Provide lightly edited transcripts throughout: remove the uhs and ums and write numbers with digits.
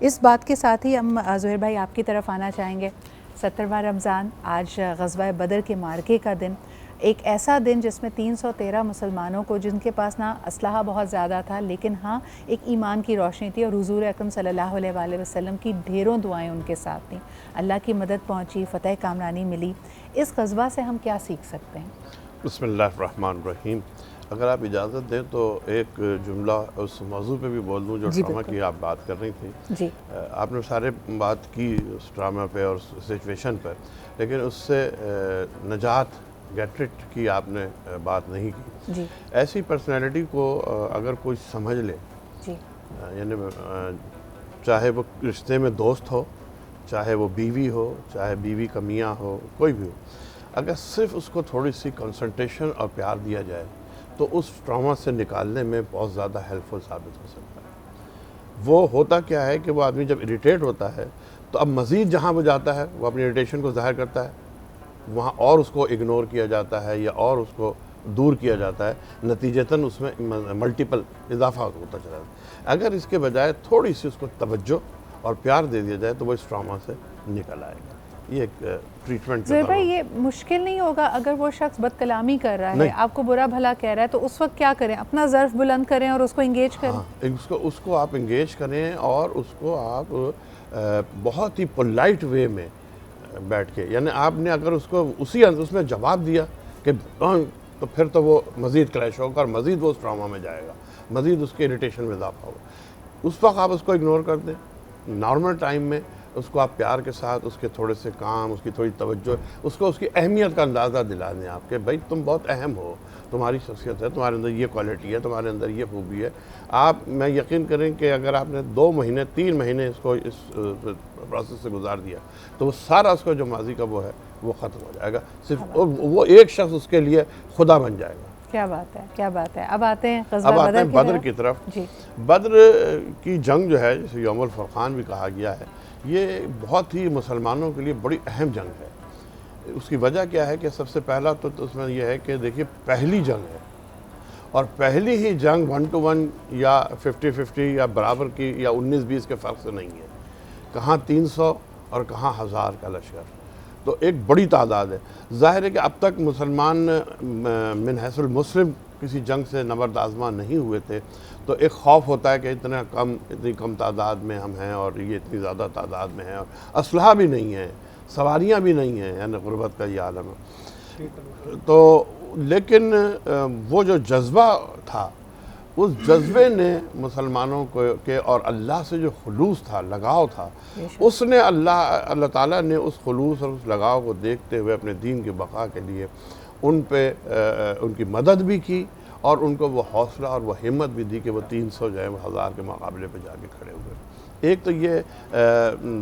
اس بات کے ساتھ ہی ہم زہیر بھائی آپ کی طرف آنا چاہیں گے. 70واں رمضان، آج غزوہ بدر کے معرکے کا دن، ایک ایسا دن جس میں 313 مسلمانوں کو، جن کے پاس نہ اسلحہ بہت زیادہ تھا لیکن ہاں ایک ایمان کی روشنی تھی، اور حضور اکرم صلی اللہ علیہ وآلہ وسلم کی ڈھیروں دعائیں ان کے ساتھ تھیں. اللہ کی مدد پہنچی، فتح کامرانی ملی. اس غزوہ سے ہم کیا سیکھ سکتے ہیں؟ بسم اللہ الرحمن الرحیم. اگر آپ اجازت دیں تو ایک جملہ اس موضوع پہ بھی بول دوں جو ڈرامہ کی آپ بات کر رہی تھیں. جی آپ نے سارے بات کی اس ڈرامہ پہ اور سچویشن پر، لیکن اس سے نجات گیٹ کی آپ نے بات نہیں کی. جی ایسی پرسنالٹی کو اگر کوئی سمجھ لے، جی یعنی چاہے وہ رشتے میں دوست ہو، چاہے وہ بیوی ہو، چاہے بیوی کا میاں ہو، کوئی بھی ہو، اگر صرف اس کو تھوڑی سی کنسنٹریشن اور پیار دیا جائے تو اس ٹراما سے نکالنے میں بہت زیادہ ہیلپ فل ثابت ہو سکتا ہے. وہ ہوتا کیا ہے کہ وہ آدمی جب اریٹیٹ ہوتا ہے تو اب مزید جہاں وہ جاتا ہے وہ اپنی اریٹیشن کو ظاہر کرتا ہے، وہاں اور اس کو اگنور کیا جاتا ہے یا اور اس کو دور کیا جاتا ہے، نتیجتاً اس میں ملٹیپل اضافہ ہوتا چلا جاتا ہے. اگر اس کے بجائے تھوڑی سی اس کو توجہ اور پیار دے دیا جائے تو وہ اس ٹراما سے نکل آئے گا. یہ ایک ٹریٹمنٹ. زہیر بھائی، یہ مشکل نہیں ہوگا اگر وہ شخص بد کلامی کر رہا ہے، آپ کو برا بھلا کہہ رہا ہے، تو اس وقت کیا کریں؟ اپنا ظرف بلند کریں اور اس کو انگیج کریں؟ ہاں، اس کو آپ انگیج کریں اور اس کو آپ بہت ہی پولائٹ وے میں بیٹھ کے، یعنی آپ نے اگر اس کو اس میں جواب دیا کہ تو پھر تو وہ مزید کلیش ہوگا اور مزید وہ اس ٹراما میں جائے گا، مزید اس کے اریٹیشن میں اضافہ ہوگا. اس وقت آپ اس کو اگنور کر دیں. نارمل ٹائم میں اس کو آپ پیار کے ساتھ اس کے تھوڑے سے کام، اس کی تھوڑی توجہ، اس کو اس کی اہمیت کا اندازہ دلا دیں آپ کہ بھائی تم بہت اہم ہو، تمہاری شخصیت ہے، تمہارے اندر یہ کوالٹی ہے، تمہارے اندر یہ خوبی ہے. میں یقین کریں کہ اگر آپ نے 2 مہینے 3 مہینے اس کو اس پروسیس سے گزار دیا تو وہ سارا اس کو جو ماضی کا وہ ہے وہ ختم ہو جائے گا. صرف وہ ایک شخص اس کے لیے خدا بن جائے گا. کیا بات ہے، کیا بات ہے. اب آتے ہیں بدر کی طرف. جی. بدر کی جنگ جو ہے، جسے یوم الفرقان بھی کہا گیا ہے، یہ بہت ہی مسلمانوں کے لیے بڑی اہم جنگ ہے. اس کی وجہ کیا ہے کہ سب سے پہلا تو اس میں یہ ہے کہ دیکھیے پہلی جنگ ہے، اور پہلی ہی جنگ 1 to 1 یا 50-50 یا برابر کی یا 19-20 کے فرق سے نہیں ہے. کہاں 300 اور کہاں 1000 کا لشکر، تو ایک بڑی تعداد ہے. ظاہر ہے کہ اب تک مسلمان من حیث المسلم کسی جنگ سے نبرد آزما نہیں ہوئے تھے، تو ایک خوف ہوتا ہے کہ اتنی کم تعداد میں ہم ہیں اور یہ اتنی زیادہ تعداد میں ہیں، اور اسلحہ بھی نہیں ہے، سواریاں بھی نہیں ہیں، یعنی غربت کا یہ عالم ہے. تو لیکن وہ جو جذبہ تھا، اس جذبے نے مسلمانوں کے اور اللہ سے جو خلوص تھا، لگاؤ تھا، اس نے اللہ تعالیٰ نے اس خلوص اور اس لگاؤ کو دیکھتے ہوئے اپنے دین کی بقا کے لیے ان پہ ان کی مدد بھی کی اور ان کو وہ حوصلہ اور وہ ہمت بھی دی کہ وہ 300 جو ہے وہ 1000 کے مقابلے پہ جا کے کھڑے ہوئے. ایک تو یہ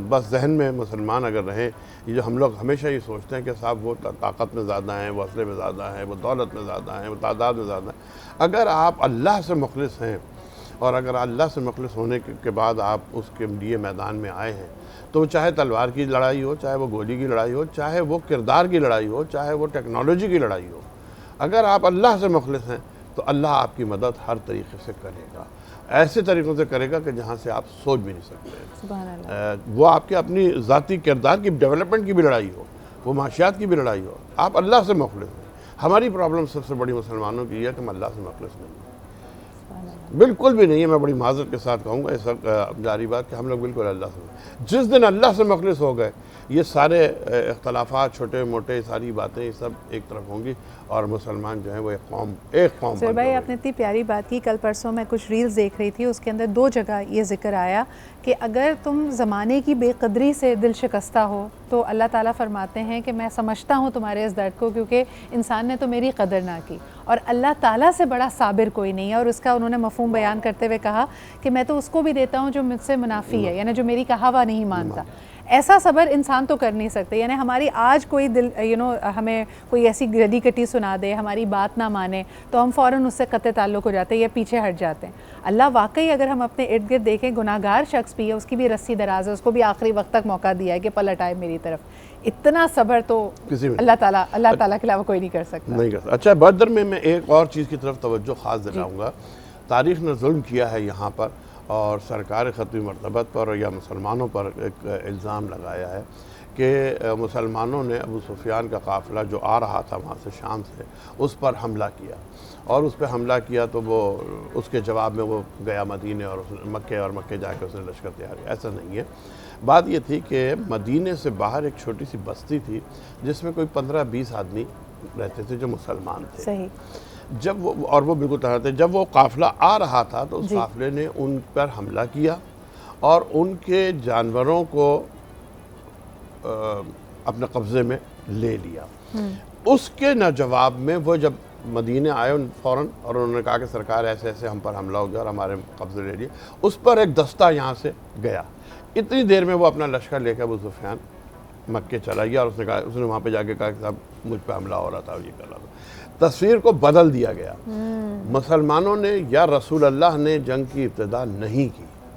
بس ذہن میں مسلمان اگر رہیں، یہ جو ہم لوگ ہمیشہ یہ سوچتے ہیں کہ صاحب وہ طاقت میں زیادہ ہیں، وہ اسلحے میں زیادہ ہیں، وہ دولت میں زیادہ ہیں، وہ تعداد میں زیادہ ہیں. اگر آپ اللہ سے مخلص ہیں اور اگر اللہ سے مخلص ہونے کے بعد آپ اس کے لیے میدان میں آئے ہیں، تو چاہے تلوار کی لڑائی ہو، چاہے وہ گولی کی لڑائی ہو، چاہے وہ کردار کی لڑائی ہو، چاہے وہ ٹیکنالوجی کی لڑائی ہو، اگر آپ اللہ سے مخلص ہیں تو اللہ آپ کی مدد ہر طریقے سے کرے گا. ایسے طریقوں سے کرے گا کہ جہاں سے آپ سوچ بھی نہیں سکتے. سبحان اللہ. وہ آپ کے اپنی ذاتی کردار کی ڈیولپمنٹ کی بھی لڑائی ہو، وہ معاشیات کی بھی لڑائی ہو، آپ اللہ سے مخلص ہیں. ہماری پرابلم سب سے بڑی مسلمانوں کی یہ ہے کہ ہم اللہ سے مخلص نہیں ہیں، بالکل بھی نہیں ہے. میں بڑی معذرت کے ساتھ کہوں گا اس وقت جاری بات کہ ہم لوگ بالکل اللہ سے، جس دن اللہ سے مخلص ہو گئے یہ سارے اختلافات چھوٹے موٹے ساری باتیں یہ سب ایک طرف ہوں گی اور مسلمان جو ہیں وہ ایک قوم. سہیل بھائی، آپ نے اتنی پیاری بات کی. کل پرسوں میں کچھ ریلز دیکھ رہی تھی، اس کے اندر 2 جگہ یہ ذکر آیا کہ اگر تم زمانے کی بے قدری سے دل شکستہ ہو تو اللہ تعالیٰ فرماتے ہیں کہ میں سمجھتا ہوں تمہارے اس درد کو، کیونکہ انسان نے تو میری قدر نہ کی، اور اللہ تعالیٰ سے بڑا صابر کوئی نہیں ہے. اور اس کا انہوں نے مفہوم بیان کرتے ہوئے کہا کہ میں تو اس کو بھی دیتا ہوں جو مجھ سے منافی ہے، یعنی جو میری کہا ہوا نہیں مانتا. ایسا صبر انسان تو کر نہیں سکتے. یعنی ہماری آج کوئی دل ہمیں کوئی ایسی گلی کٹی سنا دے، ہماری بات نہ مانے، تو ہم فوراً اس سے قطع تعلق ہو جاتے ہیں یا پیچھے ہٹ جاتے ہیں. اللہ واقعی اگر ہم اپنے ارد گرد دیکھیں، گناہگار شخص بھی ہے، اس کی بھی رسی دراز ہے، اس کو بھی آخری وقت تک موقع دیا ہے کہ پلٹ آئے میری طرف. اتنا صبر تو اللہ تعالیٰ کے علاوہ کوئی نہیں کر سکتا. اچھا، بدر میں ایک اور چیز کی طرف توجہ خاص دلاؤں گا. تاریخ نے ظلم کیا ہے یہاں پر، اور سرکار ختمی مرتبت پر یا مسلمانوں پر ایک الزام لگایا ہے کہ مسلمانوں نے ابو سفیان کا قافلہ جو آ رہا تھا وہاں سے شام سے اس پر حملہ کیا، اور اس پہ حملہ کیا تو وہ اس کے جواب میں وہ گیا مدینے اور مکے جا کے اس نے لشکر تیار کیا۔ ایسا نہیں ہے، بات یہ تھی کہ مدینے سے باہر ایک چھوٹی سی بستی تھی جس میں کوئی 15-20 آدمی رہتے تھے جو مسلمان تھے۔ صحیح۔ جب وہ بالکل طرح تھے، جب وہ قافلہ آ رہا تھا تو اس قافلے نے ان پر حملہ کیا اور ان کے جانوروں کو اپنے قبضے میں لے لیا۔ اس کے نہ جواب میں وہ جب مدینے آئے فوراً اور انہوں نے کہا کہ سرکار ایسے ایسے ہم پر حملہ ہو گیا اور ہمارے قبضے لے لیے، اس پر ایک دستہ یہاں سے گیا۔ اتنی دیر میں وہ اپنا لشکر لے کے ابو سفیان مکے چلا گیا، اور اس نے وہاں پہ جا کے کہا کہ صاحب مجھ پہ حملہ ہو رہا تھا اور یہ کر رہا تھا۔ تصویر کو بدل دیا گیا۔ مسلمانوں نے یا رسول اللہ نے جنگ کی ابتدا نہیں کی،